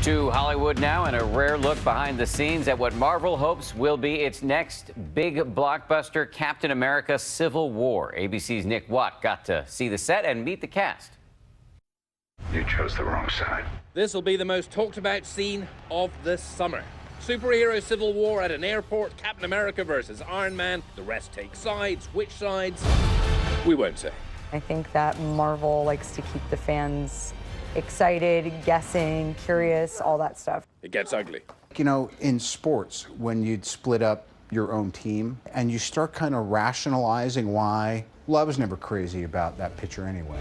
To Hollywood now, and a rare look behind the scenes at what Marvel hopes will be its next big blockbuster, Captain America: Civil War. ABC's Nick Watt got to see the set and meet the cast. You chose the wrong side. This will be the most talked about scene of the summer. Superhero civil war at an airport, Captain America versus Iron Man. The rest take sides. Which sides? We won't say. I think that Marvel likes to keep the fans excited, guessing, curious, all that stuff. It gets ugly. You know, in sports, when you'd split up your own team and you start kind of rationalizing why, well, I was never crazy about that pitcher anyway.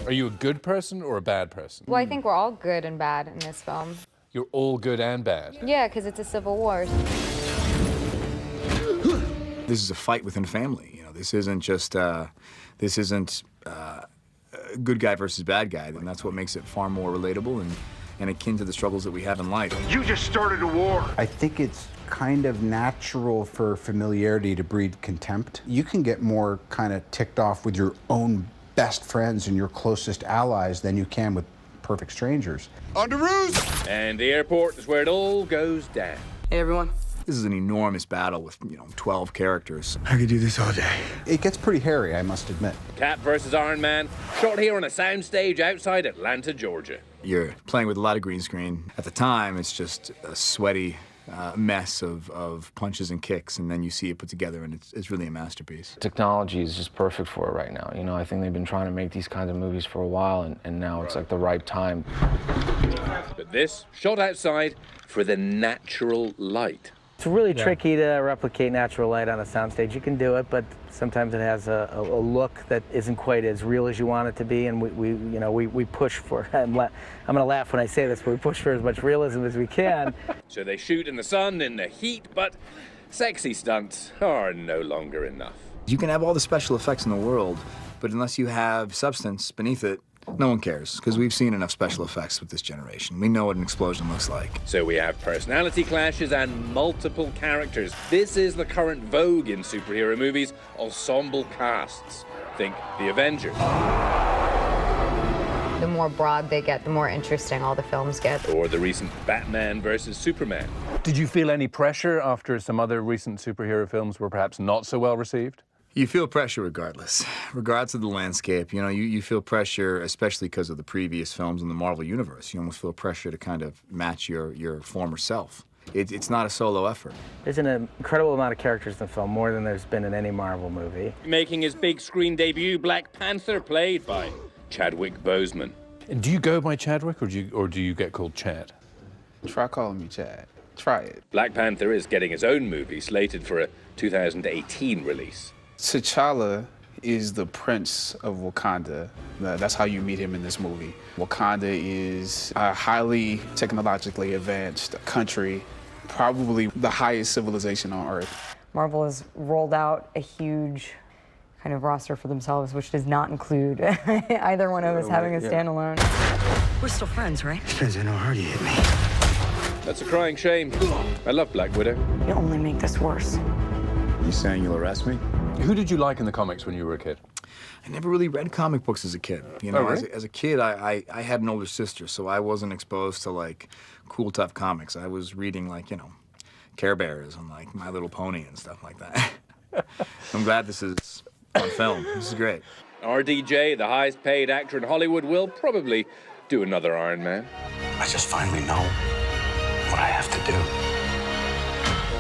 Are you a good person or a bad person? Well, I think we're all good and bad in this film. You're all good and bad? Yeah, because it's a civil war. This is a fight within family. You know, this isn't just, good guy versus bad guy, and that's what makes it far more relatable and akin to the struggles that we have in life. You just started a war. I think it's kind of natural for familiarity to breed contempt. You can get more kind of ticked off with your own best friends and your closest allies than you can with perfect strangers. On the roof! And the airport is where it all goes down. Hey, everyone. This is an enormous battle with, 12 characters. I could do this all day. It gets pretty hairy, I must admit. Cap versus Iron Man, shot here on a soundstage outside Atlanta, Georgia. You're playing with a lot of green screen. At the time, it's just a sweaty mess of punches and kicks, and then you see it put together, and it's really a masterpiece. Technology is just perfect for it right now. You know, I think they've been trying to make these kinds of movies for a while, and now it's like the right time. But this, shot outside for the natural light. It's really tricky to replicate natural light on a soundstage. You can do it, but sometimes it has a look that isn't quite as real as you want it to be, and we push for. I'm gonna laugh when I say this, but we push for as much realism as we can. So they shoot in the sun, in the heat, but sexy stunts are no longer enough. You can have all the special effects in the world, but unless you have substance beneath it, no one cares, because we've seen enough special effects with this generation. We know what an explosion looks like. So we have personality clashes and multiple characters. This is the current vogue in superhero movies, ensemble casts. Think The Avengers. The more broad they get, the more interesting all the films get. Or the recent Batman versus Superman. Did you feel any pressure after some other recent superhero films were perhaps not so well received? You feel pressure regardless of the landscape. You feel pressure, especially because of the previous films in the Marvel Universe. You almost feel pressure to kind of match your former self. It's not a solo effort. There's an incredible amount of characters in the film, more than there's been in any Marvel movie. Making his big screen debut, Black Panther, played by Chadwick Boseman. And do you go by Chadwick, or do you get called Chad? Try calling me Chad. Try it. Black Panther is getting his own movie, slated for a 2018 release. T'Challa is the prince of Wakanda. That's how you meet him in this movie. Wakanda is a highly technologically advanced country, probably the highest civilization on Earth. Marvel has rolled out a huge kind of roster for themselves, which does not include either one of us having a standalone. We're still friends, right? Depends on how hard you hit me. That's a crying shame. I love Black Widow. You only make this worse. You saying you'll arrest me? Who did you like in the comics when you were a kid? I never really read comic books as a kid. Really? As a kid, I had an older sister, so I wasn't exposed to, like, cool, tough comics. I was reading, like, Care Bears and, like, My Little Pony and stuff like that. I'm glad this is on film. This is great. RDJ, the highest paid actor in Hollywood, will probably do another Iron Man. I just finally know what I have to do.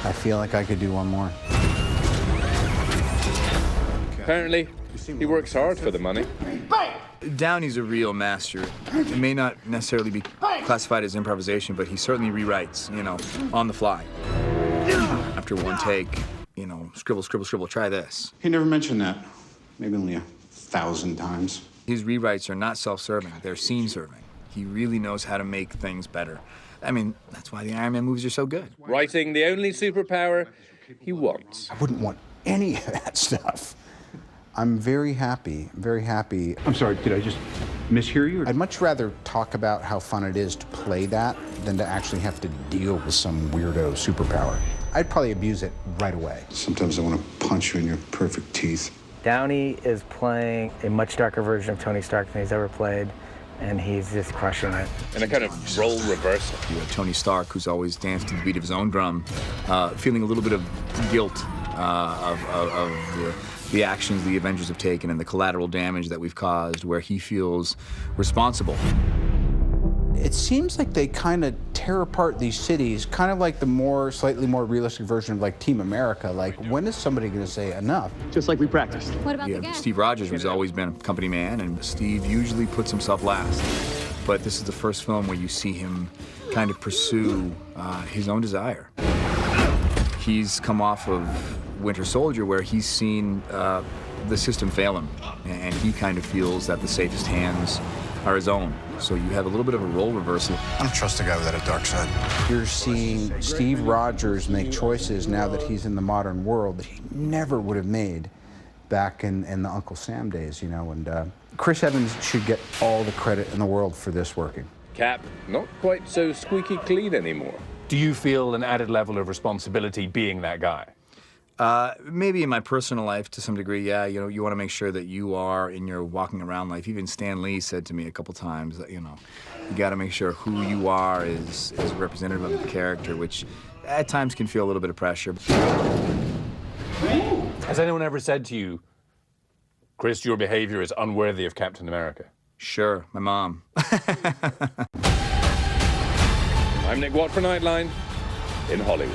I feel like I could do one more. Apparently, he works hard for the money. Downey's a real master. It may not necessarily be classified as improvisation, but he certainly rewrites, on the fly. After one take, scribble, scribble, scribble, try this. He never mentioned that. Maybe only 1,000 times. His rewrites are not self-serving, they're scene-serving. He really knows how to make things better. I mean, that's why the Iron Man movies are so good. Writing the only superpower he wants. I wouldn't want any of that stuff. I'm very happy, very happy. I'm sorry, did I just mishear you? I'd much rather talk about how fun it is to play that than to actually have to deal with some weirdo superpower. I'd probably abuse it right away. Sometimes I want to punch you in your perfect teeth. Downey is playing a much darker version of Tony Stark than he's ever played, and he's just crushing it. And a kind of role reversal. You have Tony Stark, who's always danced to the beat of his own drum, feeling a little bit of guilt of the actions the Avengers have taken and the collateral damage that we've caused, where he feels responsible. It seems like they kind of tear apart these cities, kind of like the slightly more realistic version of like Team America. Like, when is somebody going to say enough? Just like we practiced. What about You have Steve Rogers, who's always been a company man, and Steve usually puts himself last. But this is the first film where you see him kind of pursue his own desire. He's come off of Winter Soldier, where he's seen the system fail him, and he kind of feels that the safest hands are his own. So you have a little bit of a role reversal. I don't trust a guy without a dark side. You're seeing Steve Rogers make choices now that he's in the modern world that he never would have made back in the Uncle Sam days, you know, and Chris Evans should get all the credit in the world for this working. Cap, not quite so squeaky clean anymore. Do you feel an added level of responsibility being that guy? Maybe in my personal life, to some degree, yeah. You know, you want to make sure that you are in your walking around life. Even Stan Lee said to me a couple times that, you know, you got to make sure who you are is representative of the character, which at times can feel a little bit of pressure. Has anyone ever said to you, Chris, your behavior is unworthy of Captain America? Sure, my mom. I'm Nick Watt for Nightline in Hollywood.